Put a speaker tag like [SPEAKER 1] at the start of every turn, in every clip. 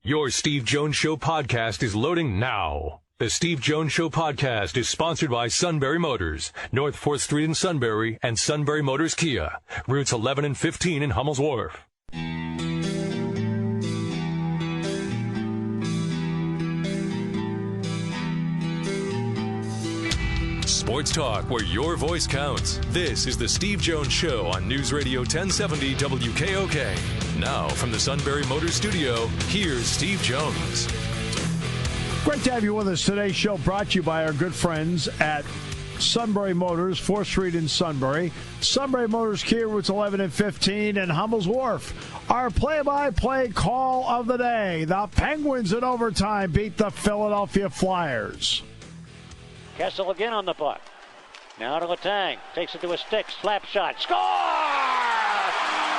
[SPEAKER 1] Your Steve Jones Show podcast is loading now. The Steve Jones Show podcast is sponsored by Sunbury Motors, North 4th Street in Sunbury, and Sunbury Motors Kia, routes 11 and 15 in Hummel's Wharf. Sports talk where your voice counts. This is the Steve Jones Show on News Radio 1070 WKOK. Now from the Sunbury Motors Studio, here's Steve Jones.
[SPEAKER 2] Great to have you with us. Today's show brought to you by our good friends at Sunbury Motors, 4th Street in Sunbury. Sunbury Motors Kia, routes 11 and 15 in Hummel's Wharf. Our play-by-play call of the day. The Penguins in overtime beat the Philadelphia Flyers.
[SPEAKER 3] Kessel again on the puck. Now to Letang. Takes it to a stick. Slap shot. Score!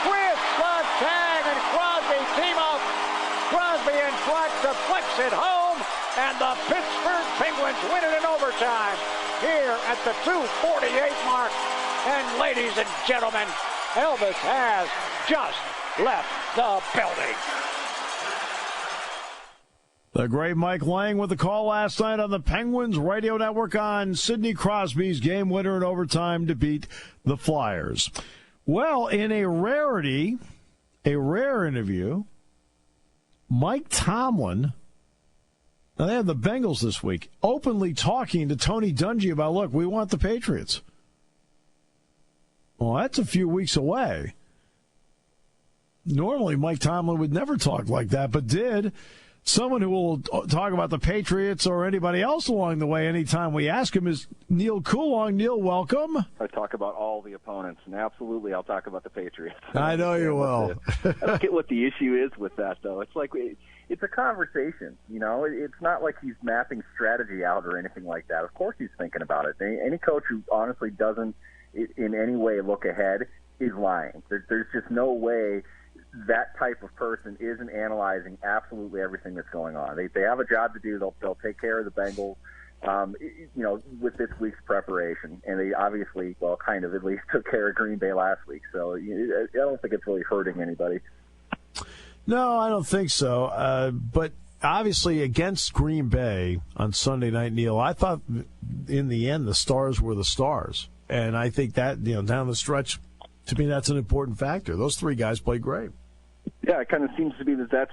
[SPEAKER 3] With Letang and Crosby team up. Crosby in front deflects it home. And the Pittsburgh Penguins win it in overtime here at the 2:48 mark. And ladies and gentlemen, Elvis has just left the building.
[SPEAKER 2] The great Mike Lang with the call last night on the Penguins radio network on Sidney Crosby's game winner in overtime to beat the Flyers. Well, in a rare interview, Mike Tomlin, now they have the Bengals this week, openly talking to Tony Dungy about, look, we want the Patriots. Well, that's a few weeks away. Normally, Mike Tomlin would never talk like that, but did. Someone who will talk about the Patriots or anybody else along the way anytime we ask him is Neal Coolong. Neal, welcome.
[SPEAKER 4] I talk about all the opponents, and absolutely I'll talk about the Patriots.
[SPEAKER 2] I know you will.
[SPEAKER 4] I don't get what the issue is with that, though. It's like it's a conversation. You know, it's not like he's mapping strategy out or anything like that. Of course he's thinking about it. Any coach who honestly doesn't in any way look ahead is lying. There's just no way that type of person isn't analyzing absolutely everything that's going on. They have a job to do. They'll take care of the Bengals, with this week's preparation. And they obviously, well, kind of at least took care of Green Bay last week. So I don't think it's really hurting anybody.
[SPEAKER 2] No, I don't think so. But obviously against Green Bay on Sunday night, Neal, I thought in the end the stars were the stars. And I think that, down the stretch, to me, that's an important factor. Those three guys played great.
[SPEAKER 4] Yeah, it kind of seems to be that's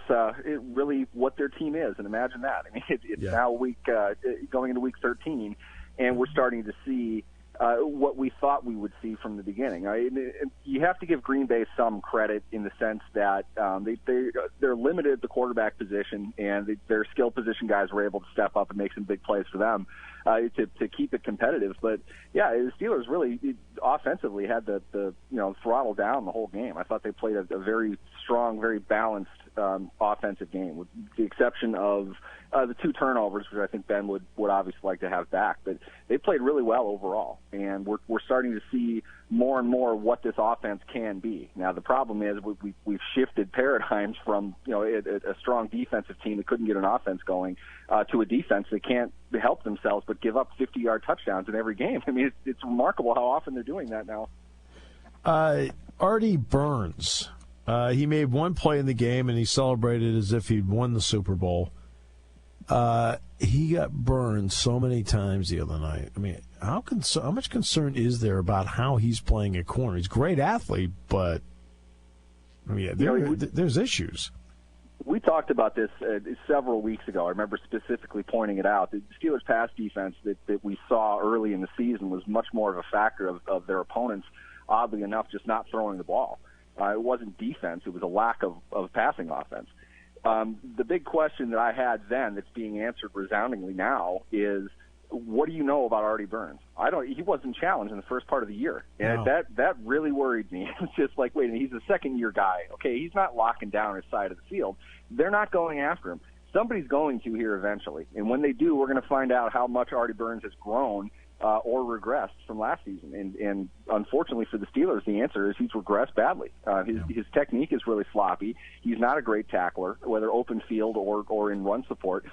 [SPEAKER 4] really what their team is, and imagine that. I mean, it's now going into week 13, and we're starting to see what we thought we would see from the beginning. You have to give Green Bay some credit in the sense that they're limited at the quarterback position, and their skill position guys were able to step up and make some big plays for them to keep it competitive. But yeah, the Steelers really offensively had the throttle down the whole game. I thought they played a very strong, very balanced offensive game, with the exception of the two turnovers, which I think Ben would obviously like to have back. But they played really well overall, and we're starting to see more and more what this offense can be. Now the problem is we've shifted paradigms from a strong defensive team that couldn't get an offense going to a defense that can't help themselves but give up 50-yard touchdowns in every game. I mean, it's remarkable how often they're doing that now.
[SPEAKER 2] Artie Burns, he made one play in the game, and he celebrated as if he'd won the Super Bowl. He got burned so many times the other night. I mean, how much concern is there about how he's playing at corner? He's a great athlete, but I mean, there's issues.
[SPEAKER 4] We talked about this several weeks ago. I remember specifically pointing it out. The Steelers' pass defense that we saw early in the season was much more of a factor of their opponents, oddly enough, just not throwing the ball. It wasn't defense. It was a lack of passing offense. The big question that I had then that's being answered resoundingly now is, what do you know about Artie Burns? He wasn't challenged in the first part of the year. And
[SPEAKER 2] no.
[SPEAKER 4] that really worried me. It's just like, wait, he's a second-year guy. Okay, he's not locking down his side of the field. They're not going after him. Somebody's going to here eventually. And when they do, we're going to find out how much Artie Burns has grown or regressed from last season. And unfortunately for the Steelers, the answer is he's regressed badly. His technique is really sloppy. He's not a great tackler, whether open field or in run support.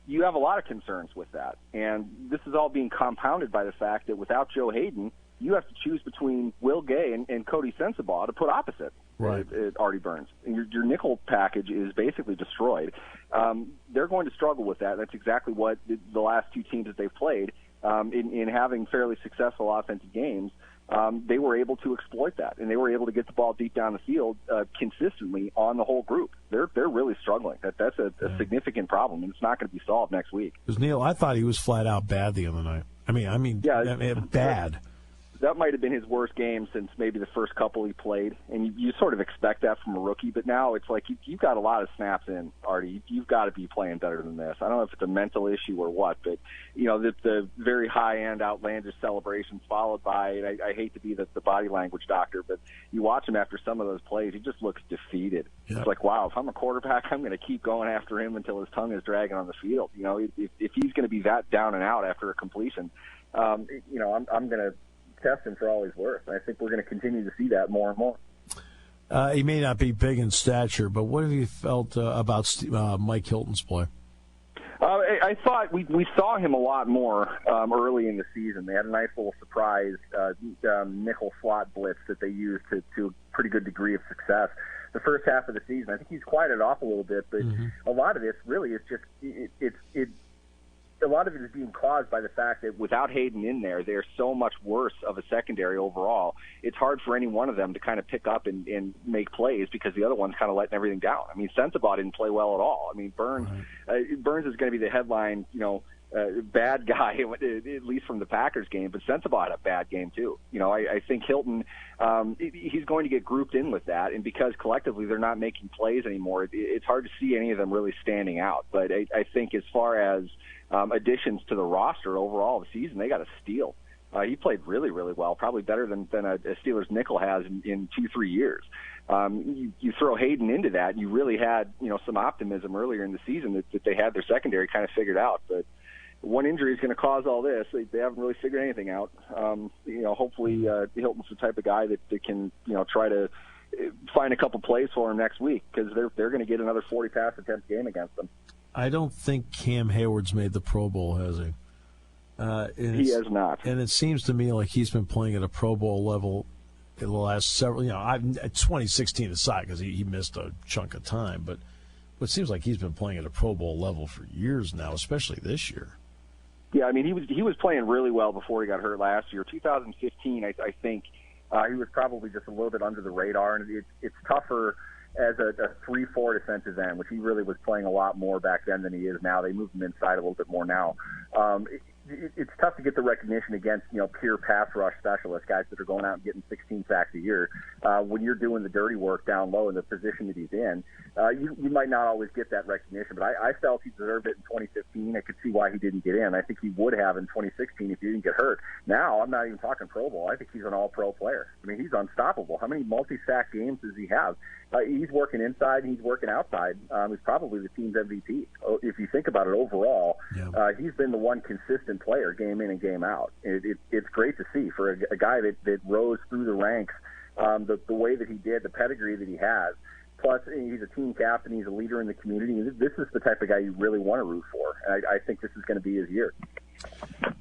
[SPEAKER 4] You have a lot of concerns with that. And this is all being compounded by the fact that without Joe Hayden, you have to choose between Will Gay and Cody Sensabaugh to put opposite Artie Burns. And your nickel package is basically destroyed. They're going to struggle with that. That's exactly what the last two teams that they've played in having fairly successful offensive games. They were able to exploit that, and they were able to get the ball deep down the field consistently on the whole group. They're really struggling. That's a significant problem, and it's not going to be solved next week.
[SPEAKER 2] Because Neal, I thought he was flat out bad the other night. I mean, bad.
[SPEAKER 4] That might have been his worst game since maybe the first couple he played, and you sort of expect that from a rookie. But now it's like you've got a lot of snaps in, Artie. You've got to be playing better than this. I don't know if it's a mental issue or what, but the very high-end, outlandish celebrations followed by, I hate to be the body language doctor, but you watch him after some of those plays, he just looks defeated. Yep. It's like, wow, if I'm a quarterback, I'm going to keep going after him until his tongue is dragging on the field. If he's going to be that down and out after a completion, I'm going to test him for all he's worth. I think we're going to continue to see that more and more.
[SPEAKER 2] He may not be big in stature, but what have you felt about Mike Hilton's play?
[SPEAKER 4] I thought we saw him a lot more early in the season. They had a nice little surprise nickel slot blitz that they used to a pretty good degree of success. The first half of the season, I think he's quieted off a little bit, but a lot of this really is just a lot of it is being caused by the fact that without Hayden in there, they're so much worse of a secondary overall. It's hard for any one of them to kind of pick up and make plays because the other one's kind of letting everything down. I mean, Sensabaugh didn't play well at all. I mean, Burns is going to be the headline, bad guy, at least from the Packers game, but Sensabaugh had a bad game too. I think Hilton, he's going to get grouped in with that, and because collectively they're not making plays anymore, it's hard to see any of them really standing out. But I think as far as additions to the roster overall of the season, they got a steal. He played really, really well, probably better than a Steelers nickel has in 2-3 years. You throw Hayden into that, you really had some optimism earlier in the season that they had their secondary kind of figured out. But one injury is going to cause all this. They haven't really figured anything out. Hopefully Hilton's the type of guy that can try to find a couple plays for him next week because they're going to get another 40 pass attempt game against them.
[SPEAKER 2] I don't think Cam Hayward's made the Pro Bowl, has he?
[SPEAKER 4] He has not.
[SPEAKER 2] And it seems to me like he's been playing at a Pro Bowl level in the last several, 2016 aside, because he missed a chunk of time. But it seems like he's been playing at a Pro Bowl level for years now, especially this year.
[SPEAKER 4] Yeah, I mean, he was playing really well before he got hurt last year. 2015, I think he was probably just a little bit under the radar, and it's tougher as a 3-4 defensive end, which he really was playing a lot more back then than he is now. They moved him inside a little bit more now. It's tough to get the recognition against pure pass rush specialists, guys that are going out and getting 16 sacks a year. When you're doing the dirty work down low in the position that he's in, you might not always get that recognition. But I felt he deserved it in 2015. I could see why he didn't get in. I think he would have in 2016 if he didn't get hurt. Now I'm not even talking Pro Bowl. I think he's an All-Pro player. I mean, he's unstoppable. How many multi-sack games does he have? He's working inside, he's working outside. He's probably the team's MVP. If you think about it overall, he's been the one consistent player game in and game out. It's great to see for a guy that rose through the ranks the way that he did, the pedigree that he has. Plus, he's a team captain. He's a leader in the community. This is the type of guy you really want to root for. I think this is going to be his year.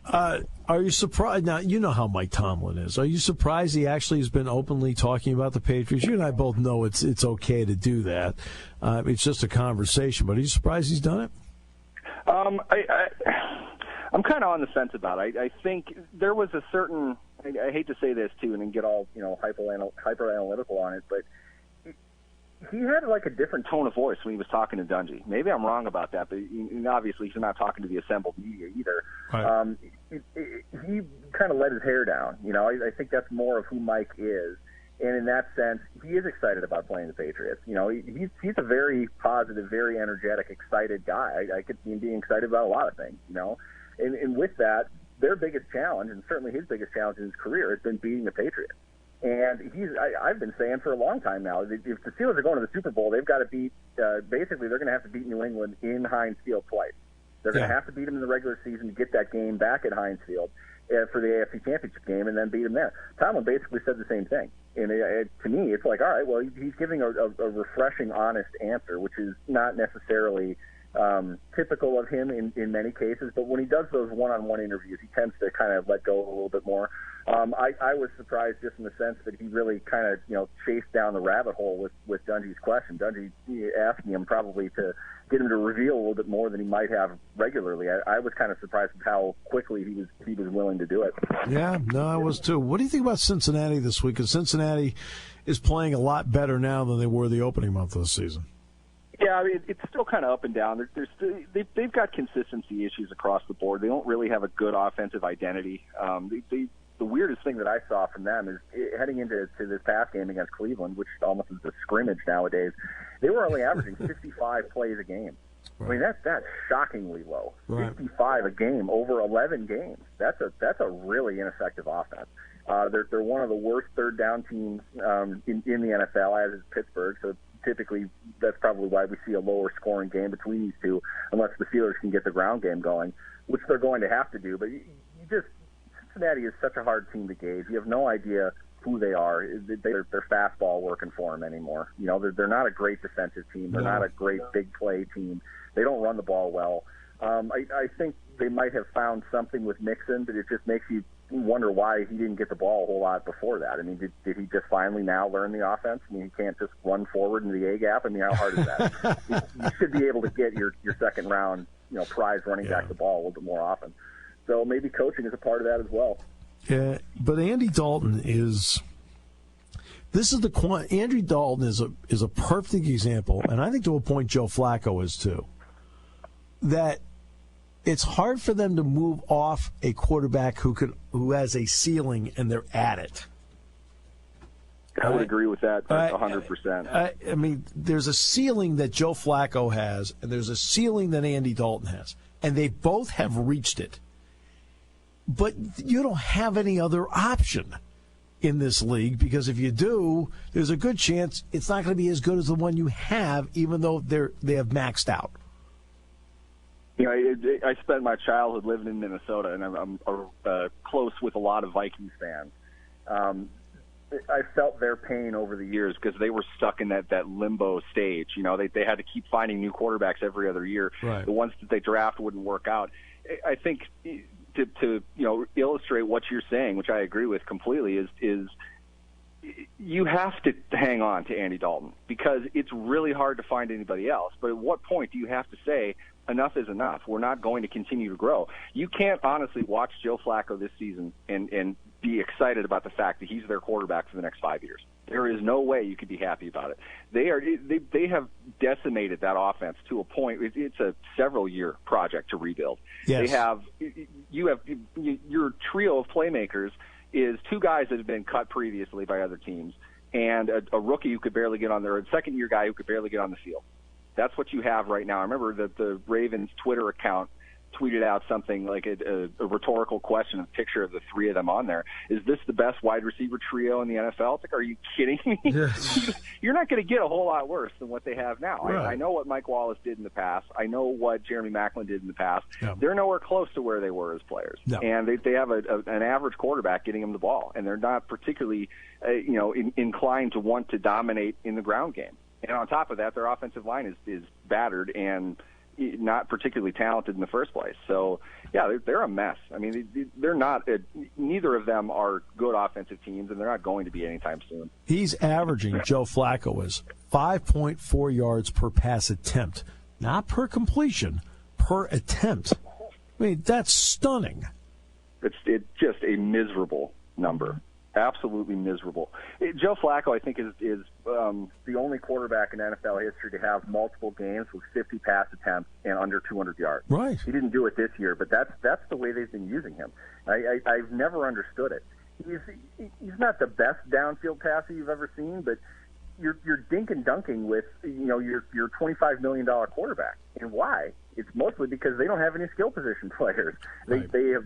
[SPEAKER 2] Are you surprised? Now, you know how Mike Tomlin is. Are you surprised he actually has been openly talking about the Patriots? You and I both know it's okay to do that. It's just a conversation. But are you surprised he's done it?
[SPEAKER 4] I'm kind of on the fence about it. I think there was a certain – I hate to say this, too, and then get all hyper analytical on it, but he had like a different tone of voice when he was talking to Dungy. Maybe I'm wrong about that, but obviously he's not talking to the assembled media either. Right. He kind of let his hair down. I think that's more of who Mike is. And in that sense, he is excited about playing the Patriots. He's a very positive, very energetic, excited guy. I could see him being excited about a lot of things, And with that, their biggest challenge, and certainly his biggest challenge in his career, has been beating the Patriots. And I've been saying for a long time now, if the Steelers are going to the Super Bowl, they've got to beat, basically they're going to have to beat New England in Heinz Field twice. They're going to have to beat them in the regular season to get that game back at Heinz Field for the AFC Championship game and then beat them there. Tomlin basically said the same thing. And to me, it's like, all right, well, he's giving a refreshing, honest answer, which is not necessarily typical of him in many cases. But when he does those one-on-one interviews, he tends to kind of let go a little bit more. I was surprised just in the sense that he really kind of, chased down the rabbit hole with Dungy's question. Dungy asking him probably to get him to reveal a little bit more than he might have regularly. I was kind of surprised at how quickly he was willing to do it.
[SPEAKER 2] Yeah, no, I was too. What do you think about Cincinnati this week? Because Cincinnati is playing a lot better now than they were the opening month of the season.
[SPEAKER 4] Yeah, I mean, it's still kind of up and down. They've got consistency issues across the board. They don't really have a good offensive identity. The weirdest thing that I saw from them is heading into this past game against Cleveland, which almost is a scrimmage nowadays, they were only averaging 55 plays a game. Right. I mean, that's shockingly low. Right. 55 a game over 11 games. That's a really ineffective offense. They're one of the worst third down teams in the NFL, as is Pittsburgh. So typically, that's probably why we see a lower scoring game between these two, unless the Steelers can get the ground game going, which they're going to have to do. But Cincinnati is such a hard team to gauge. You have no idea who they are. Their fastball working for them anymore. They're not a great defensive team. They're not a great big play team. They don't run the ball well. I think they might have found something with Mixon, but it just makes you wonder why he didn't get the ball a whole lot before that. I mean, did he just finally now learn the offense? I mean, he can't just run forward into the A gap. I mean, how hard is that? You should be able to get your second round, prize running back the ball a little bit more often. So maybe coaching is a part of that as well.
[SPEAKER 2] Yeah, but Andy Dalton is. Andy Dalton is a perfect example, and I think to a point Joe Flacco is too. That it's hard for them to move off a quarterback who has a ceiling and they're at it.
[SPEAKER 4] I would agree with that 100%.
[SPEAKER 2] I mean, there's a ceiling that Joe Flacco has, and there's a ceiling that Andy Dalton has, and they both have reached it. But you don't have any other option in this league, because if you do, there's a good chance it's not going to be as good as the one you have, even though they have maxed out.
[SPEAKER 4] I spent my childhood living in Minnesota, and I'm close with a lot of Vikings fans. I felt their pain over the years because they were stuck in that limbo stage. They had to keep finding new quarterbacks every other year.
[SPEAKER 2] Right.
[SPEAKER 4] The ones that they draft wouldn't work out. I think to illustrate what you're saying, which I agree with completely, is you have to hang on to Andy Dalton because it's really hard to find anybody else. But at what point do you have to say enough is enough? We're not going to continue to grow. You can't honestly watch Joe Flacco this season and be excited about the fact that he's their quarterback for the next 5 years. There is no way you could be happy about it. They have decimated that offense to a point. It's a several-year project to rebuild.
[SPEAKER 2] Yes.
[SPEAKER 4] Your trio of playmakers is two guys that have been cut previously by other teams and a rookie who could barely get on there, a second-year guy who could barely get on the field. That's what you have right now. I remember that the Ravens Twitter account tweeted out something like a rhetorical question, a picture of the three of them on there. Is this the best wide receiver trio in the NFL? It's like, are you kidding me? Yes. You're not going to get a whole lot worse than what they have now. Right. I know what Mike Wallace did in the past. I know what Jeremy Maclin did in the past. Yeah. They're nowhere close to where they were as players. No. And they have an average quarterback getting them the ball, and they're not particularly inclined to want to dominate in the ground game. And on top of that, their offensive line is battered and not particularly talented in the first place. So, yeah, they're a mess. I mean, they're not neither of them are good offensive teams, and they're not going to be anytime soon.
[SPEAKER 2] He's averaging, Joe Flacco is, 5.4 yards per pass attempt, not per completion, per attempt. I mean, that's stunning.
[SPEAKER 4] It's just a miserable number. Absolutely miserable. Joe Flacco, I think, is the only quarterback in NFL history to have multiple games with 50 pass attempts and under 200 yards.
[SPEAKER 2] Right.
[SPEAKER 4] He didn't do it this year, but that's the way they've been using him. I've never understood it. He's not the best downfield passer you've ever seen, but you're dink and dunking with your $25 million quarterback. And why? It's mostly because they don't have any skill position players. They have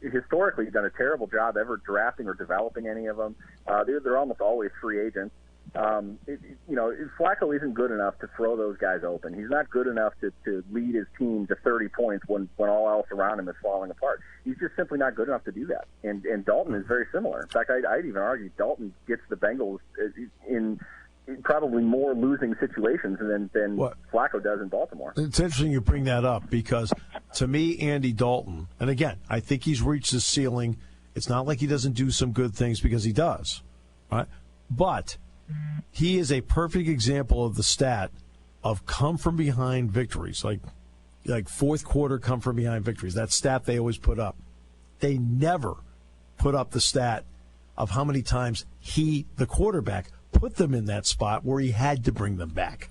[SPEAKER 4] historically done a terrible job ever drafting or developing any of them. They're almost always free agents. Flacco isn't good enough to throw those guys open. He's not good enough to lead his team to 30 points when all else around him is falling apart. He's just simply not good enough to do that. And Dalton is very similar. In fact, I'd even argue Dalton gets the Bengals probably more losing situations than Flacco does in Baltimore.
[SPEAKER 2] It's interesting you bring that up because, to me, Andy Dalton, and again, I think he's reached his ceiling. It's not like he doesn't do some good things because he does, right? But he is a perfect example of the stat of come-from-behind victories, like fourth quarter come-from-behind victories. That stat they always put up. They never put up the stat of how many times he, the quarterback, put them in that spot where he had to bring them back.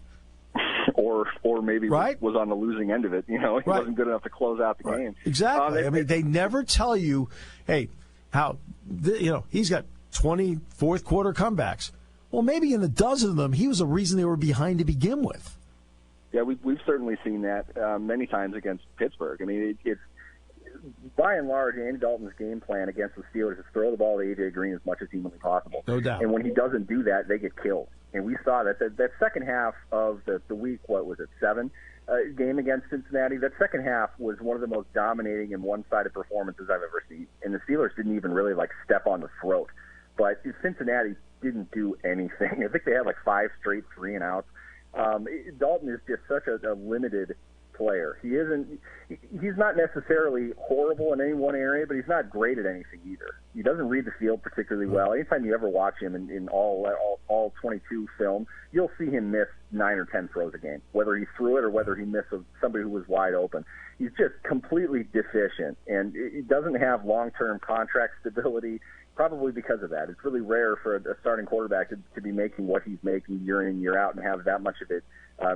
[SPEAKER 4] Or maybe was on the losing end of it. He wasn't good enough to close out the game.
[SPEAKER 2] Exactly. They never tell you, hey, he's got 20 fourth quarter comebacks. Well, maybe in a dozen of them, he was the reason they were behind to begin with.
[SPEAKER 4] Yeah, we've certainly seen that many times against Pittsburgh. I mean, it's by and large, Andy Dalton's game plan against the Steelers is throw the ball to A.J. Green as much as humanly possible.
[SPEAKER 2] No doubt.
[SPEAKER 4] And when he doesn't do that, they get killed. And we saw that second half of the week, 7, game against Cincinnati, that second half was one of the most dominating and one-sided performances I've ever seen. And the Steelers didn't even really, step on the throat. But Cincinnati didn't do anything. I think they had 5 straight 3-and-outs. Dalton is just such a limited player. He's not necessarily horrible in any one area, but he's not great at anything either. He doesn't read the field particularly well. Anytime you ever watch him in all 22 film, you'll see him miss 9 or 10 throws a game, whether he threw it or whether he missed somebody who was wide open. He's just completely deficient, and he doesn't have long-term contract stability, probably because of that. It's really rare for a starting quarterback to be making what he's making year in, year out and have that much of it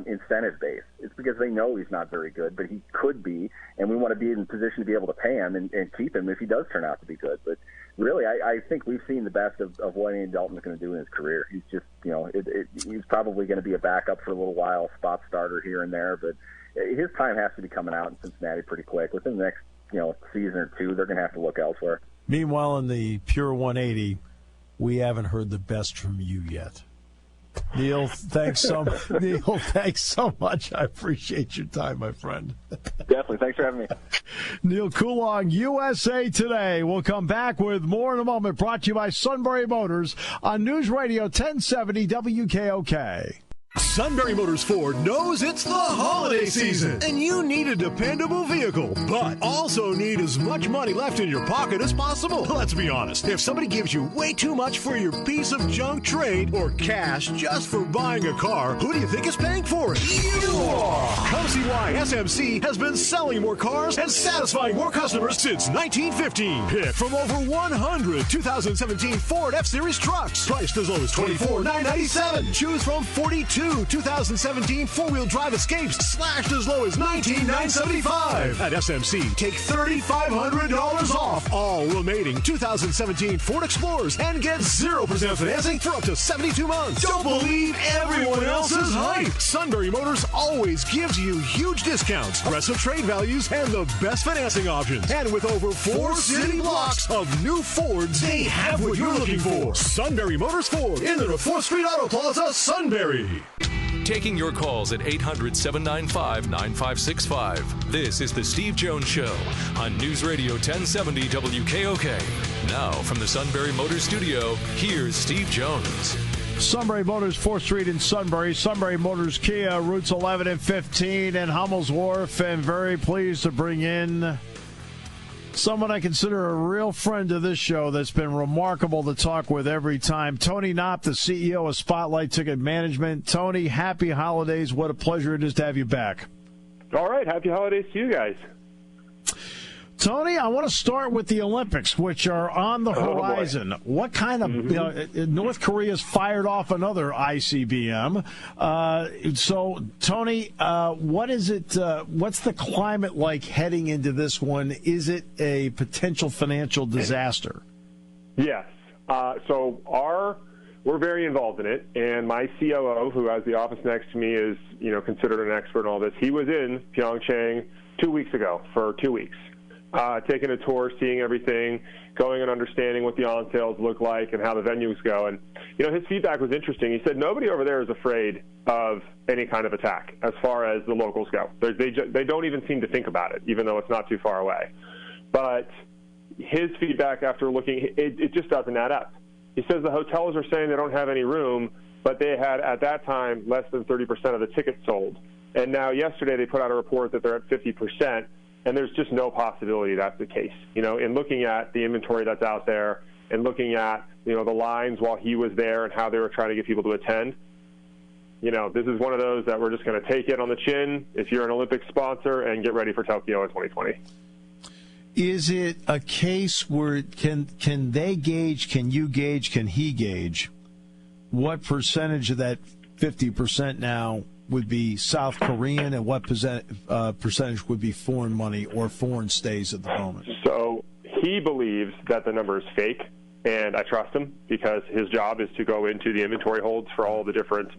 [SPEAKER 4] incentive base. It's because they know he's not very good, but he could be, and we want to be in a position to be able to pay him and keep him if he does turn out to be good. But really, I think we've seen the best of what Andy Dalton's going to do in his career. He's just, he's probably going to be a backup for a little while, spot starter here and there, but his time has to be coming out in Cincinnati pretty quick. Within the next, season or two, they're going to have to look elsewhere.
[SPEAKER 2] Meanwhile, in the Pure 180, we haven't heard the best from you yet. Neal, thanks so much. I appreciate your time, my friend.
[SPEAKER 4] Definitely. Thanks for having me.
[SPEAKER 2] Neal Coolong, USA Today. We'll come back with more in a moment, brought to you by Sunbury Motors on News Radio 1070 WKOK.
[SPEAKER 5] Sunbury Motors Ford knows it's the holiday season, and you need a dependable vehicle, but also need as much money left in your pocket as possible. Let's be honest. If somebody gives you way too much for your piece of junk trade or cash just for buying a car, who do you think is paying for it? You are! Come see why SMC has been selling more cars and satisfying more customers since 1915. Pick from over 100 2017 Ford F-Series trucks, priced as low as $24,997. Choose from 42 2017 four-wheel drive Escapes, slashed as low as $19,975. At SMC, take $3,500 off all remaining 2017 Ford Explorers and get 0% financing for up to 72 months. Don't believe everyone else's hype. Sunbury Motors always gives you huge discounts, aggressive trade values, and the best financing options. And with over 4 city blocks of new Fords, they have what you're looking for. Sunbury Motors Ford in the 4th Street Auto Plaza, Sunbury.
[SPEAKER 1] Taking your calls at 800-795-9565. This is the Steve Jones Show on News Radio 1070 WKOK. Now from the Sunbury Motors Studio, here's Steve Jones.
[SPEAKER 2] Sunbury Motors, 4th Street in Sunbury. Sunbury Motors Kia, routes 11 and 15 in Hummel's Wharf. And very pleased to bring in someone I consider a real friend of this show that's been remarkable to talk with every time. Tony Knopp, the CEO of Spotlight Ticket Management. Tony, happy holidays. What a pleasure it is to have you back.
[SPEAKER 6] All right. Happy holidays to you guys.
[SPEAKER 2] Tony, I want to start with the Olympics, which are on the horizon. What kind of North Korea's fired off another ICBM. So, Tony, what is it? What's the climate like heading into this one? Is it a potential financial disaster?
[SPEAKER 6] Yes. So we're very involved in it, and my COO, who has the office next to me, is considered an expert in all this. He was in PyeongChang 2 weeks ago for 2 weeks. Taking a tour, seeing everything, going and understanding what the on-sales look like and how the venues go. And, his feedback was interesting. He said nobody over there is afraid of any kind of attack as far as the locals go. They don't even seem to think about it, even though it's not too far away. But his feedback after looking, it just doesn't add up. He says the hotels are saying they don't have any room, but they had at that time less than 30% of the tickets sold. And now yesterday they put out a report that they're at 50%, and there's just no possibility that's the case. In looking at the inventory that's out there and looking at, the lines while he was there and how they were trying to get people to attend, this is one of those that we're just going to take it on the chin if you're an Olympic sponsor and get ready for Tokyo in 2020.
[SPEAKER 2] Is it a case where can they gauge, can you gauge, can he gauge what percentage of that 50% now would be South Korean and what percentage would be foreign money or foreign stays at the moment?
[SPEAKER 6] So he believes that the number is fake, and I trust him because his job is to go into the inventory holds for all the different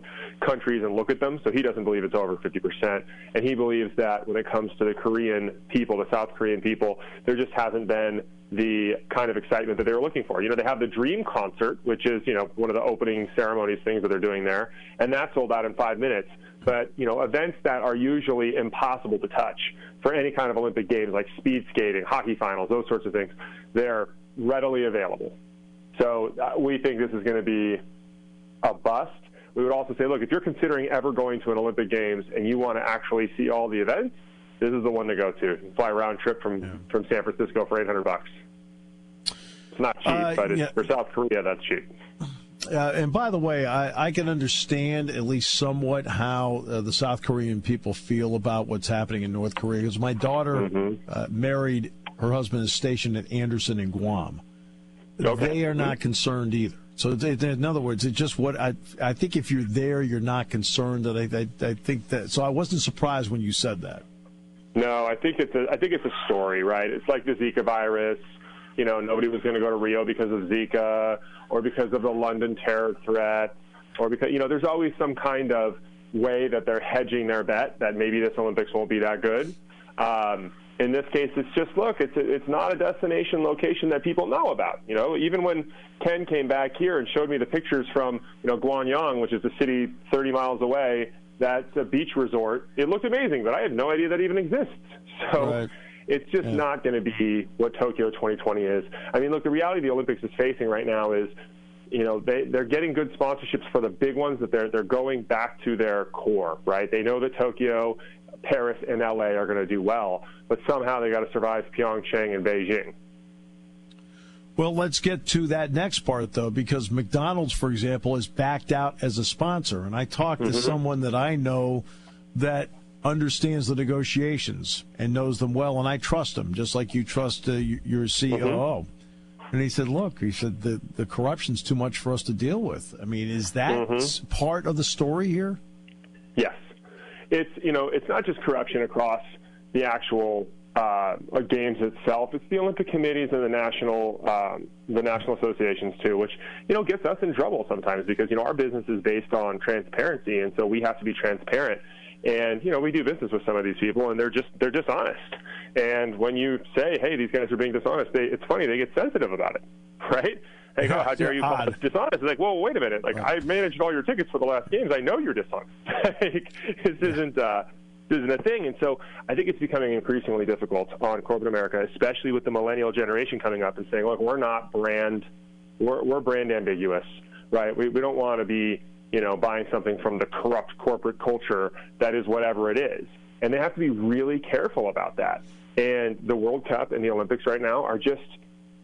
[SPEAKER 6] countries and look at them. So he doesn't believe it's over 50%. And he believes that when it comes to the Korean people, the South Korean people, there just hasn't been the kind of excitement that they were looking for. They have the Dream concert, which is, one of the opening ceremonies things that they're doing there, and that sold out in 5 minutes. But, events that are usually impossible to touch for any kind of Olympic Games, like speed skating, hockey finals, those sorts of things, they're readily available. So we think this is going to be a bust. We would also say, look, if you're considering ever going to an Olympic Games and you want to actually see all the events, this is the one to go to. You can fly round trip from San Francisco for $800. It's not cheap, but for South Korea, that's cheap.
[SPEAKER 2] And by the way, I can understand at least somewhat how the South Korean people feel about what's happening in North Korea. Because my daughter married, her husband is stationed at Anderson in Guam. Okay. They are not concerned either. So in other words, it's just what I think if you're there, you're not concerned. I think that. So I wasn't surprised when you said that.
[SPEAKER 6] No, I think it's a story, right? It's like the Zika virus. Nobody was going to go to Rio because of Zika or because of the London terror threat or because, there's always some kind of way that they're hedging their bet that maybe this Olympics won't be that good. In this case, it's just, look, it's not a destination location that people know about. Even when Ken came back here and showed me the pictures from, Gwangyang, which is a city 30 miles away, that's a beach resort, it looked amazing, but I had no idea that even exists. So
[SPEAKER 2] right.
[SPEAKER 6] It's just not going to be what Tokyo 2020 is. I mean, look, the reality the Olympics is facing right now is, they're getting good sponsorships for the big ones, that they're going back to their core, right? They know that Tokyo, Paris, and LA are going to do well, but somehow they got to survive PyeongChang and Beijing.
[SPEAKER 2] Well, let's get to that next part, though, because McDonald's, for example, is backed out as a sponsor. And I talked to someone that I know that understands the negotiations and knows them well, and I trust him, just like you trust your COO. And he said, look, the corruption's too much for us to deal with. I mean, is that part of the story here? Yes.
[SPEAKER 6] It's not just corruption across the actual games itself. It's the Olympic committees and the national associations too, which gets us in trouble sometimes because our business is based on transparency, and so we have to be transparent. And we do business with some of these people, and they're dishonest. And when you say, hey, these guys are being dishonest, it's funny, they get sensitive about it, right? Hey, how dare you call us dishonest? It's like, well, wait a minute. Like, I managed all your tickets for the last games. I know you're dishonest. This isn't a thing. And so I think it's becoming increasingly difficult on corporate America, especially with the millennial generation coming up and saying, look, we're not we're brand ambiguous, right? We don't want to be, buying something from the corrupt corporate culture that is whatever it is. And they have to be really careful about that. And the World Cup and the Olympics right now are just,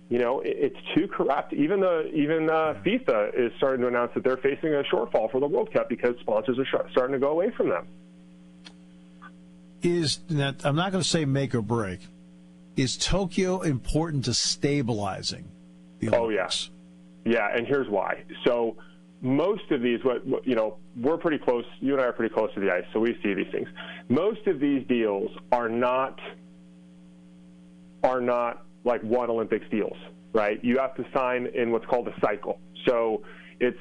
[SPEAKER 6] it's too corrupt. Even FIFA is starting to announce that they're facing a shortfall for the World Cup because sponsors are starting to go away from them.
[SPEAKER 2] I'm not going to say make or break. Is Tokyo important to stabilizing the Olympics?
[SPEAKER 6] Oh, yes. Yeah, and here's why. So most of these, we're pretty close. You and I are pretty close to the ice, so we see these things. Most of these deals are not like one Olympics deals, right? You have to sign in what's called a cycle. So it's,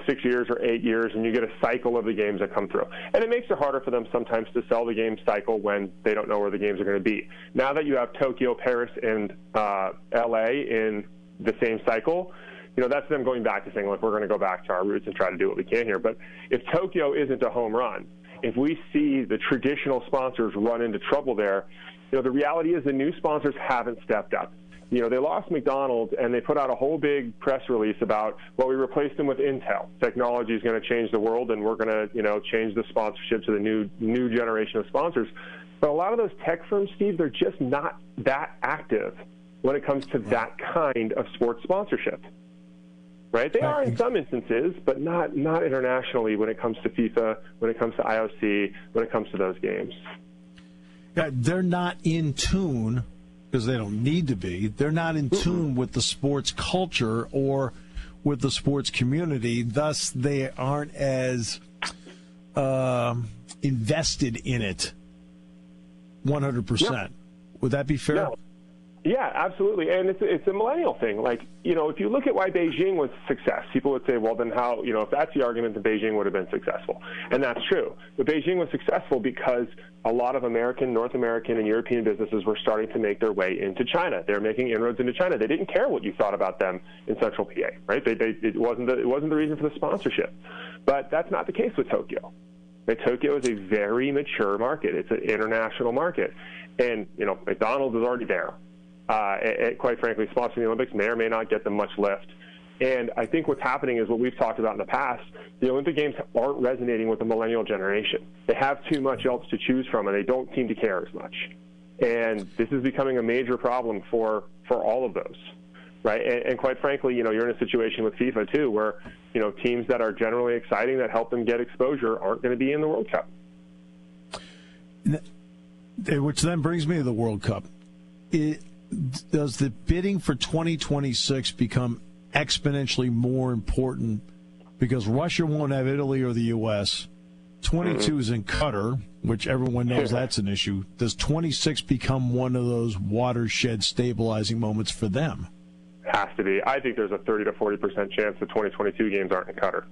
[SPEAKER 6] 6 years or 8 years, and you get a cycle of the games that come through. And it makes it harder for them sometimes to sell the game cycle when they don't know where the games are going to be. Now that you have Tokyo, Paris, and LA in the same cycle, that's them going back to saying, look, we're going to go back to our roots and try to do what we can here. But if Tokyo isn't a home run, if we see the traditional sponsors run into trouble there, the reality is the new sponsors haven't stepped up. they lost McDonald's, and they put out a whole big press release about, well, we replaced them with Intel. Technology is going to change the world, and we're going to, change the sponsorship to the new generation of sponsors. But a lot of those tech firms, Steve, they're just not that active when it comes to that kind of sports sponsorship. Right? They are in some instances, but not internationally when it comes to FIFA, when it comes to IOC, when it comes to those games.
[SPEAKER 2] Yeah, they're not in tune, because they don't need to be. They're not in tune with the sports culture or with the sports community. Thus, they aren't as invested in it 100%. Yeah. Would that be fair?
[SPEAKER 6] No. Yeah, absolutely. And it's a millennial thing. Like, if you look at why Beijing was a success, people would say, well, then how, if that's the argument, then Beijing would have been successful. And that's true. But Beijing was successful because a lot of American, North American, and European businesses were starting to make their way into China. They were making inroads into China. They didn't care what you thought about them in Central PA, right? It wasn't the reason for the sponsorship. But that's not the case with Tokyo. Tokyo is a very mature market. It's an international market. And, McDonald's is already there. Quite frankly, sponsoring the Olympics may or may not get them much lift. And I think what's happening is what we've talked about in the past. The Olympic Games aren't resonating with the millennial generation. They have too much else to choose from, and they don't seem to care as much. And this is becoming a major problem for all of those, right? And quite frankly, you're in a situation with FIFA, too, where, teams that are generally exciting that help them get exposure aren't going to be in the World Cup.
[SPEAKER 2] Which then brings me to the World Cup. Does the bidding for 2026 become exponentially more important because Russia won't have Italy or the U.S.? 22 is in Qatar, which everyone knows that's an issue. Does 26 become one of those watershed stabilizing moments for them?
[SPEAKER 6] Has to be. I think there's a 30 to 40% chance the 2022 games aren't in Qatar.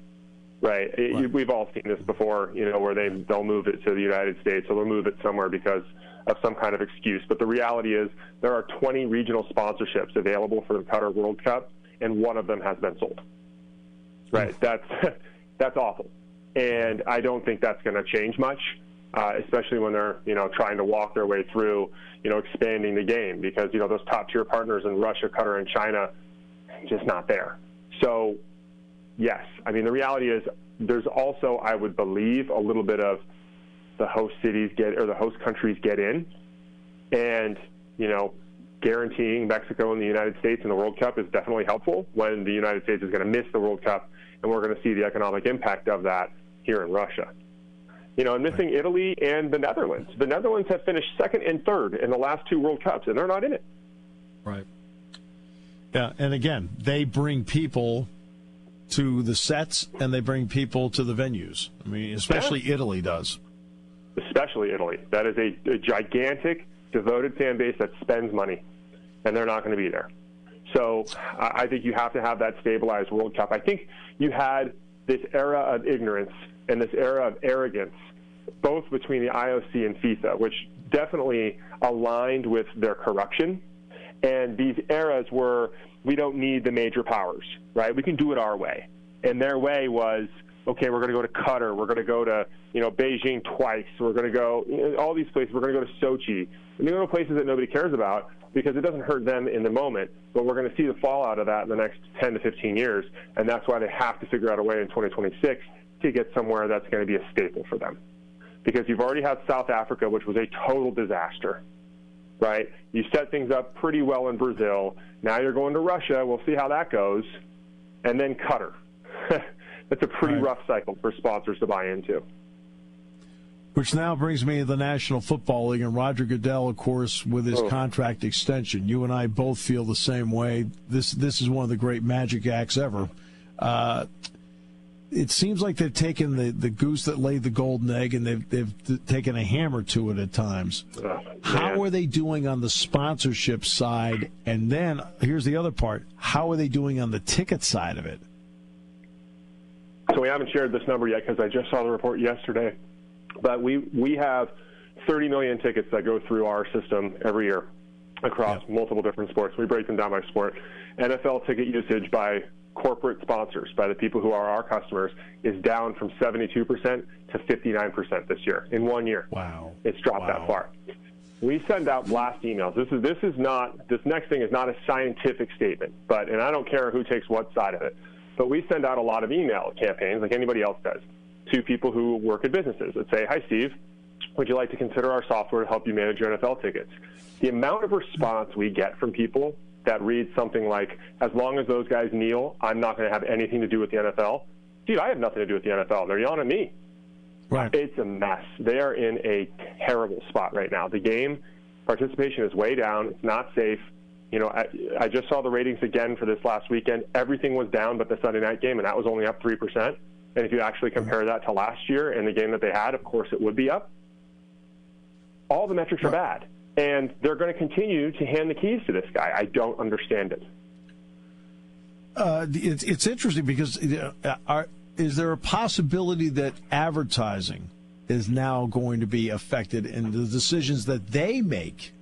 [SPEAKER 6] Right. We've all seen this before, where they'll move it to the United States or they'll move it somewhere because of some kind of excuse. But the reality is there are 20 regional sponsorships available for the Qatar World Cup, and one of them has been sold. Right. That's awful. And I don't think that's going to change much, especially when they're, trying to walk their way through, expanding the game because, those top-tier partners in Russia, Qatar, and China, just not there. So, yes. I mean, the reality is there's also, I would believe, a little bit of the host the host countries get in, and guaranteeing Mexico and the United States in the World Cup is definitely helpful when the United States is going to miss the World Cup, and we're going to see the economic impact of that here in Russia. And missing Italy and the Netherlands. The Netherlands have finished second and third in the last two World Cups, and they're not in it.
[SPEAKER 2] Right. Yeah, and again, they bring people to the sets and they bring people to the venues. I mean, especially Italy does.
[SPEAKER 6] Especially Italy. That is a gigantic, devoted fan base that spends money, and they're not going to be there. So I think you have to have that stabilized World Cup. I think you had this era of ignorance and this era of arrogance, both between the IOC and FIFA, which definitely aligned with their corruption. And these eras were, we don't need the major powers, right? We can do it our way. And their way was, okay, we're going to go to Qatar. We're going to go to, Beijing twice. We're going to go, all these places. We're going to go to Sochi. And they're places that nobody cares about because it doesn't hurt them in the moment. But we're going to see the fallout of that in the next 10 to 15 years. And that's why they have to figure out a way in 2026 to get somewhere that's going to be a staple for them. Because you've already had South Africa, which was a total disaster, right? You set things up pretty well in Brazil. Now you're going to Russia. We'll see how that goes. And then Qatar. That's a pretty rough cycle for sponsors to buy into.
[SPEAKER 2] Which now brings me to the National Football League and Roger Goodell, of course, with his contract extension. You and I both feel the same way. This is one of the great magic acts ever. It seems like they've taken the goose that laid the golden egg and they've taken a hammer to it at times. How are they doing on the sponsorship side? And then here's the other part. How are they doing on the ticket side of it?
[SPEAKER 6] So we haven't shared this number yet because I just saw the report yesterday. But we have 30 million tickets that go through our system every year across multiple different sports. We break them down by sport. NFL ticket usage by corporate sponsors, by the people who are our customers, is down from 72% to 59% this year in 1 year.
[SPEAKER 2] Wow.
[SPEAKER 6] It's dropped that far. we send out blast emails. This next thing is not a scientific statement, and I don't care who takes what side of it, but we send out a lot of email campaigns like anybody else does to people who work at businesses that say, "Hi, Steve, would you like to consider our software to help you manage your NFL tickets?" The amount of response we get from people that reads something like, "As long as those guys kneel, I'm not going to have anything to do with the NFL." Dude, I have nothing to do with the NFL. They're yelling at me.
[SPEAKER 2] Right.
[SPEAKER 6] It's a mess. They are in a terrible spot right now. The game participation is way down. It's not safe. I just saw the ratings again for this last weekend. Everything was down but the Sunday night game, and that was only up 3%. And if you actually compare that to last year and the game that they had, of course it would be up. All the metrics are bad. And they're going to continue to hand the keys to this guy. I don't understand it.
[SPEAKER 2] It's interesting because is there a possibility that advertising is now going to be affected in the decisions that they make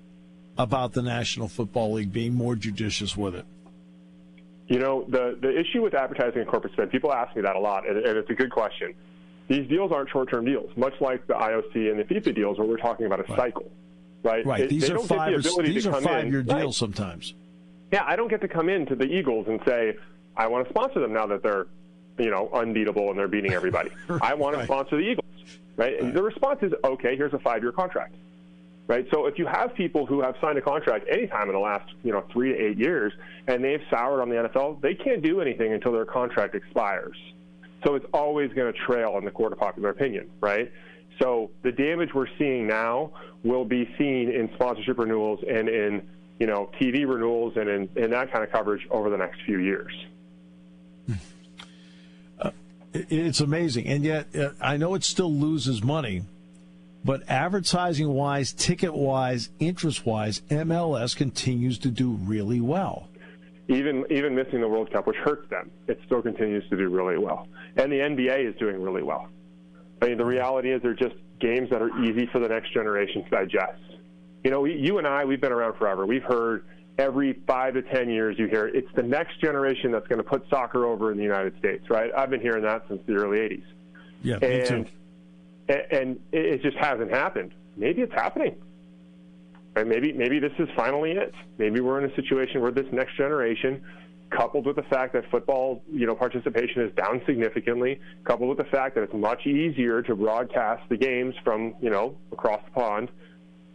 [SPEAKER 2] about the National Football League being more judicious with it?
[SPEAKER 6] The issue with advertising and corporate spend, people ask me that a lot, and it's a good question. These deals aren't short-term deals, much like the IOC and the FIFA deals where we're talking about a cycle, right?
[SPEAKER 2] Right. These are 5-year deals sometimes.
[SPEAKER 6] Yeah, I don't get to come into the Eagles and say, I want to sponsor them now that they're, unbeatable and they're beating everybody. I want to sponsor the Eagles, right? And the response is, okay, here's a 5-year contract, right? So if you have people who have signed a contract anytime in the last, 3 to 8 years, and they've soured on the NFL, they can't do anything until their contract expires. So it's always going to trail in the court of popular opinion, right? So the damage we're seeing now will be seen in sponsorship renewals and in, TV renewals and in that kind of coverage over the next few years.
[SPEAKER 2] It's amazing. And yet, I know it still loses money, but advertising-wise, ticket-wise, interest-wise, MLS continues to do really well.
[SPEAKER 6] Even missing the World Cup, which hurts them, it still continues to do really well. And the NBA is doing really well. I mean, the reality is they're just games that are easy for the next generation to digest. You and I, we've been around forever. We've heard every 5 to 10 years you hear it's the next generation that's going to put soccer over in the United States, right? I've been hearing that since the early 80s.
[SPEAKER 2] Yeah, me too.
[SPEAKER 6] And it just hasn't happened. Maybe it's happening. Right? Maybe this is finally it. Maybe we're in a situation where this next generation, coupled with the fact that football, participation is down significantly, coupled with the fact that it's much easier to broadcast the games from, across the pond,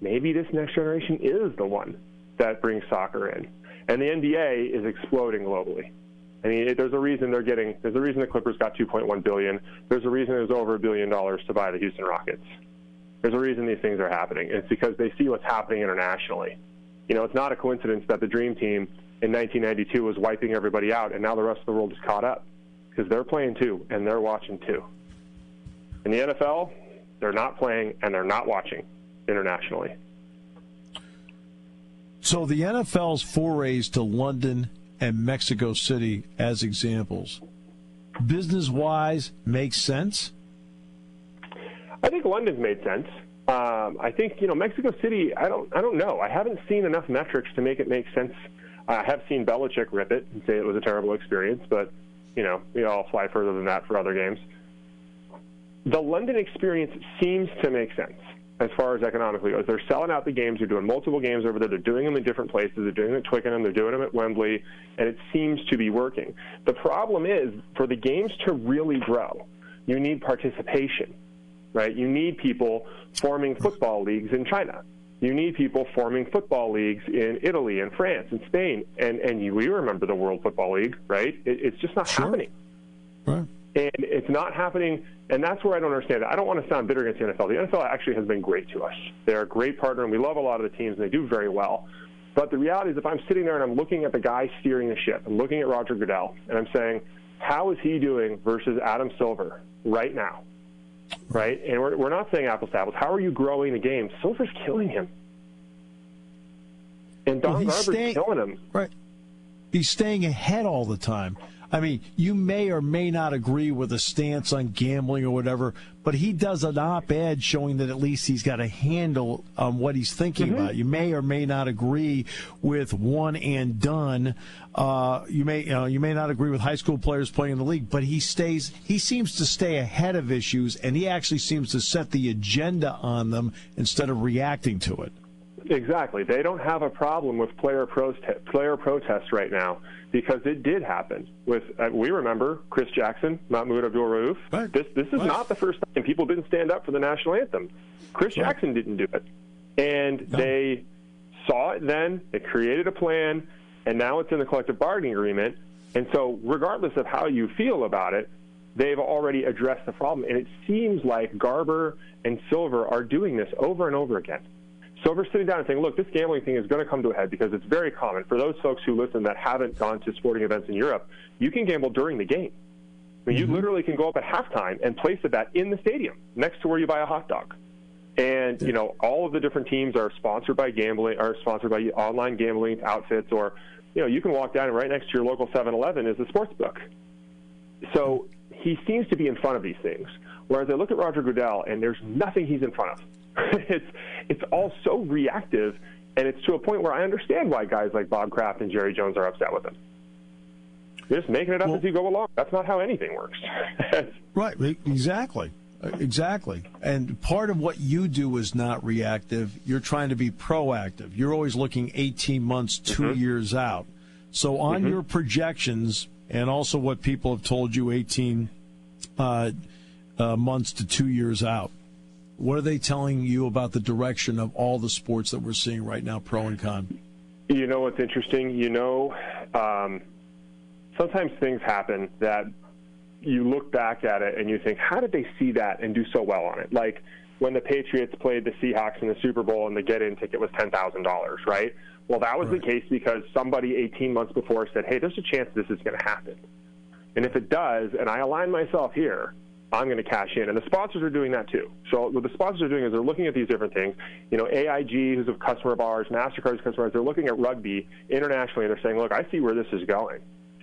[SPEAKER 6] maybe this next generation is the one that brings soccer in. And the NBA is exploding globally. I mean, there's a reason the Clippers got $2.1 billion. There's a reason it was over $1 billion to buy the Houston Rockets. There's a reason these things are happening. It's because they see what's happening internationally. It's not a coincidence that the Dream Team in 1992 was wiping everybody out, and now the rest of the world is caught up because they're playing too, and they're watching too. In the NFL, they're not playing and they're not watching internationally.
[SPEAKER 2] So the NFL's forays to London and Mexico City as examples, business-wise, makes sense?
[SPEAKER 6] I think London's made sense. I think, Mexico City, I don't know. I haven't seen enough metrics to make it make sense. I have seen Belichick rip it and say it was a terrible experience, but, we all fly further than that for other games. The London experience seems to make sense as far as economically goes. They're selling out the games. They're doing multiple games over there. They're doing them in different places. They're doing them at Twickenham. They're doing them at Wembley, and it seems to be working. The problem is, for the games to really grow, you need participation, right? You need people forming football leagues in China. You need people forming football leagues in Italy and France and Spain. And we remember the World Football League, right? It's just not happening.
[SPEAKER 2] Right.
[SPEAKER 6] And it's not happening, and that's where I don't understand it. I don't want to sound bitter against the NFL. The NFL actually has been great to us. They're a great partner, and we love a lot of the teams, and they do very well. But the reality is, if I'm sitting there and I'm looking at the guy steering the ship, I'm looking at Roger Goodell, and I'm saying, how is he doing versus Adam Silver right now? Right? And we're not saying apples to apples. How are you growing the game? Silver's killing him. And Don Garber's killing him.
[SPEAKER 2] Right. He's staying ahead all the time. I mean, you may or may not agree with a stance on gambling or whatever, but he does an op-ed showing that at least he's got a handle on what he's thinking about. You may or may not agree with one and done. You may not agree with high school players playing in the league, but he seems to stay ahead of issues, and he actually seems to set the agenda on them instead of reacting to it.
[SPEAKER 6] Exactly. They don't have a problem with player protests right now because it did happen. With we remember Chris Jackson, Mahmoud Abdul-Rauf.
[SPEAKER 2] Right.
[SPEAKER 6] This is not the first time people didn't stand up for the national anthem. Chris Jackson didn't do it. And they saw it then, they created a plan, and now it's in the collective bargaining agreement. And so regardless of how you feel about it, they've already addressed the problem. And it seems like Garber and Silver are doing this over and over again. Silver's sitting down and saying, look, this gambling thing is going to come to a head because it's very common. For those folks who listen that haven't gone to sporting events in Europe, you can gamble during the game. I mean, you literally can go up at halftime and place a bet in the stadium next to where you buy a hot dog. And, you know, all of the different teams are sponsored by gambling, or sponsored by online gambling outfits, or, you know, you can walk down and right next to your local 7-Eleven is a sports book. So he seems to be in front of these things. Whereas I look at Roger Goodell, and there's nothing he's in front of. It's all so reactive, and it's to a point where I understand why guys like Bob Kraft and Jerry Jones are upset with him. You're just making it up as you go along. That's not how anything works.
[SPEAKER 2] Right, exactly. Exactly. And part of what you do is not reactive. You're trying to be proactive. You're always looking 18 months, 2 years out. So on your projections, and also what people have told you 18 months to 2 years out, what are they telling you about the direction of all the sports that we're seeing right now, pro and con?
[SPEAKER 6] You know what's interesting? You know, sometimes things happen that you look back at it and you think, how did they see that and do so well on it? Like when the Patriots played the Seahawks in the Super Bowl and the get-in ticket was $10,000, right? Well, that was the case because somebody 18 months before said, hey, there's a chance this is going to happen. And if it does, and I align myself here, I'm going to cash in. And the sponsors are doing that too. So what the sponsors are doing is they're looking at these different things. You know, AIG, who's a customer of ours, MasterCard's a customer of ours, they're looking at rugby internationally, and they're saying, look, I see where this is going.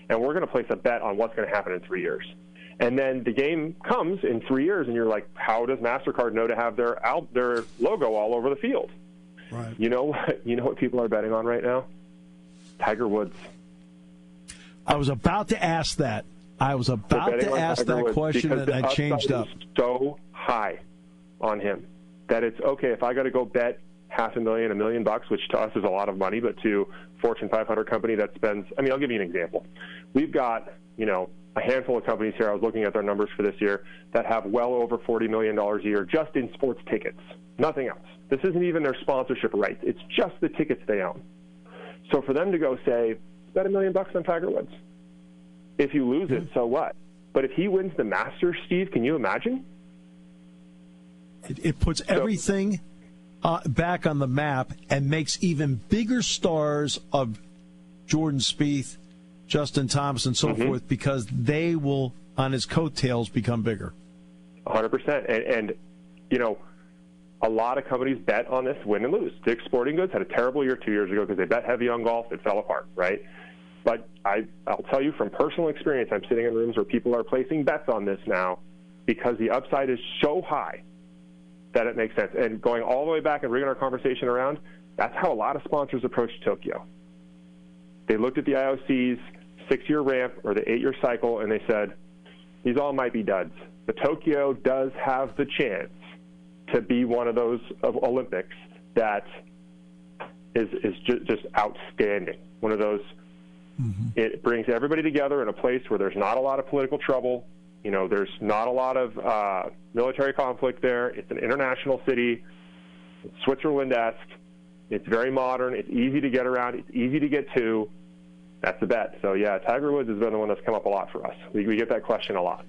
[SPEAKER 6] And we're going to place a bet on what's going to happen in 3 years. And then the game comes in 3 years, and you're like, how does MasterCard know to have their logo all over the field?
[SPEAKER 2] Right.
[SPEAKER 6] You know what people are betting on right now? Tiger Woods.
[SPEAKER 2] I was about to ask that. I was about to ask that question, and I changed up.
[SPEAKER 6] So high on him that it's okay if I got to go bet $500,000, $1 million, which to us is a lot of money, but to Fortune 500 company that spends. I mean, I'll give you an example. We've got a handful of companies here. I was looking at their numbers for this year that have well over $40 million a year just in sports tickets. Nothing else. This isn't even their sponsorship rights. It's just the tickets they own. So for them to go say, bet $1 million on Tiger Woods. If you lose it, so what? But if he wins the Masters, Steve, can you imagine?
[SPEAKER 2] It puts everything back on the map and makes even bigger stars of Jordan Spieth, Justin Thomas, and so forth, because they will, on his coattails, become bigger.
[SPEAKER 6] 100%. And a lot of companies bet on this win and lose. Dick's Sporting Goods had a terrible year 2 years ago because they bet heavy on golf. It fell apart, right? But I'll tell you from personal experience, I'm sitting in rooms where people are placing bets on this now because the upside is so high that it makes sense. And going all the way back and bringing our conversation around, that's how a lot of sponsors approached Tokyo. They looked at the IOC's 6-year ramp or the 8-year cycle, and they said, these all might be duds. But Tokyo does have the chance to be one of those Olympics that is just outstanding. One of those. It brings everybody together in a place where there's not a lot of political trouble. There's not a lot of military conflict there. It's an international city. It's Switzerland-esque. It's very modern. It's easy to get around. It's easy to get to. That's the bet. So, yeah, Tiger Woods has been the one that's come up a lot for us. We get that question a lot.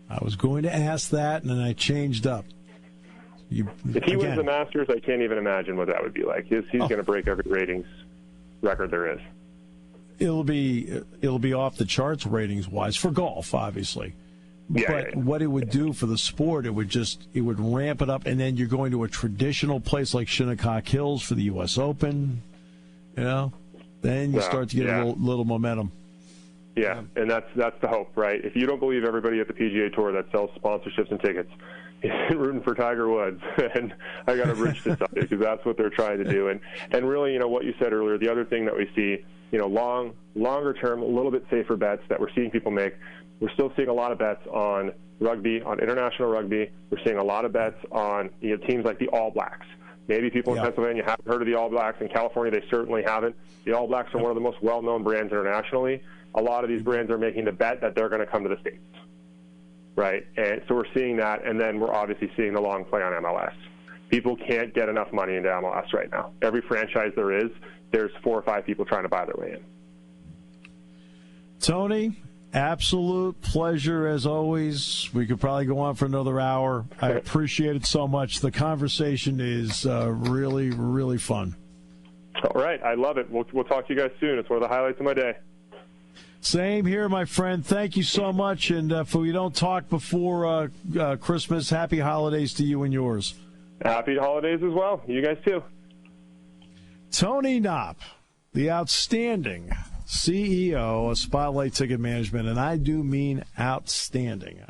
[SPEAKER 2] I was going to ask that, and then I changed up.
[SPEAKER 6] If he wins the Masters, I can't even imagine what that would be like. He's going to break every ratings record there is.
[SPEAKER 2] It'll be off the charts ratings wise for golf, obviously. But what it would do for the sport, it would ramp it up, and then you're going to a traditional place like Shinnecock Hills for the U.S. Open. Then you start to get a little momentum.
[SPEAKER 6] Yeah, and that's the hope, right? If you don't believe everybody at the PGA Tour that sells sponsorships and tickets is rooting for Tiger Woods, and I got to bridge this up because that's what they're trying to do. And really, what you said earlier, the other thing that we see, longer term, a little bit safer bets that we're seeing people make. We're still seeing a lot of bets on rugby, on international rugby. We're seeing a lot of bets on teams like the All Blacks. Maybe people in Pennsylvania haven't heard of the All Blacks. In California, they certainly haven't. The All Blacks are one of the most well-known brands internationally. A lot of these brands are making the bet that they're going to come to the States, right? And so we're seeing that, and then we're obviously seeing the long play on MLS. People can't get enough money into MLS right now. Every franchise there is, there's 4 or 5 people trying to buy their way in.
[SPEAKER 2] Tony, absolute pleasure as always. We could probably go on for another hour. I appreciate it so much. The conversation is really, really fun.
[SPEAKER 6] All right. I love it. We'll talk to you guys soon. It's one of the highlights of my day.
[SPEAKER 2] Same here, my friend. Thank you so much. And if we don't talk before Christmas, happy holidays to you and yours.
[SPEAKER 6] Happy holidays as well. You guys too. Tony
[SPEAKER 2] Knopp, the outstanding CEO of Spotlight Ticket Management, and I do mean outstanding.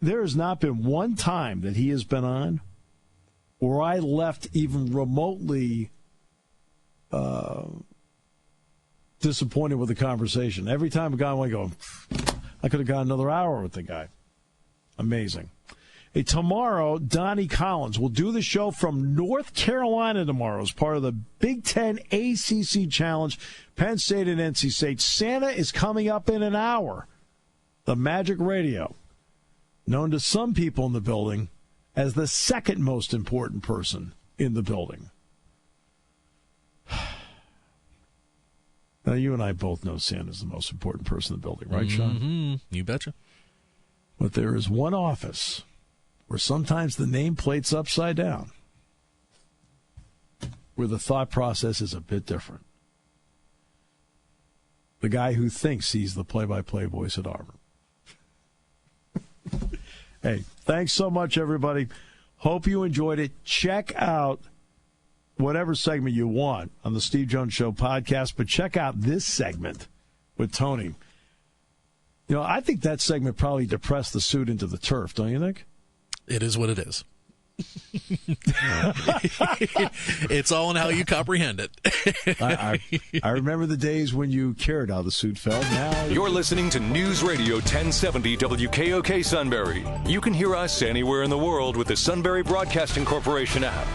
[SPEAKER 2] There has not been one time that he has been on where I left even remotely disappointed with the conversation. Every time a guy went, I could have gone another hour with the guy. Amazing. Hey, tomorrow, Donnie Collins will do the show from North Carolina tomorrow as part of the Big Ten ACC Challenge, Penn State and NC State. Santa is coming up in an hour. The Magic Radio, known to some people in the building as the second most important person in the building. Now, you and I both know Santa's the most important person in the building, right, Sean?
[SPEAKER 7] Mm-hmm. You betcha.
[SPEAKER 2] But there is one office where sometimes the nameplate's upside down, where the thought process is a bit different. The guy who thinks he's the play-by-play voice at Auburn. Hey, thanks so much, everybody. Hope you enjoyed it. Check out whatever segment you want on the Steve Jones Show podcast, but check out this segment with Tony. You know, I think that segment probably depressed the suit into the turf, don't you think?
[SPEAKER 7] It is what it is. It's all in how you comprehend it.
[SPEAKER 2] I remember the days when you cared how the suit felt. Now
[SPEAKER 1] you're listening to News Radio 1070 WKOK Sunbury. You can hear us anywhere in the world with the Sunbury Broadcasting Corporation app.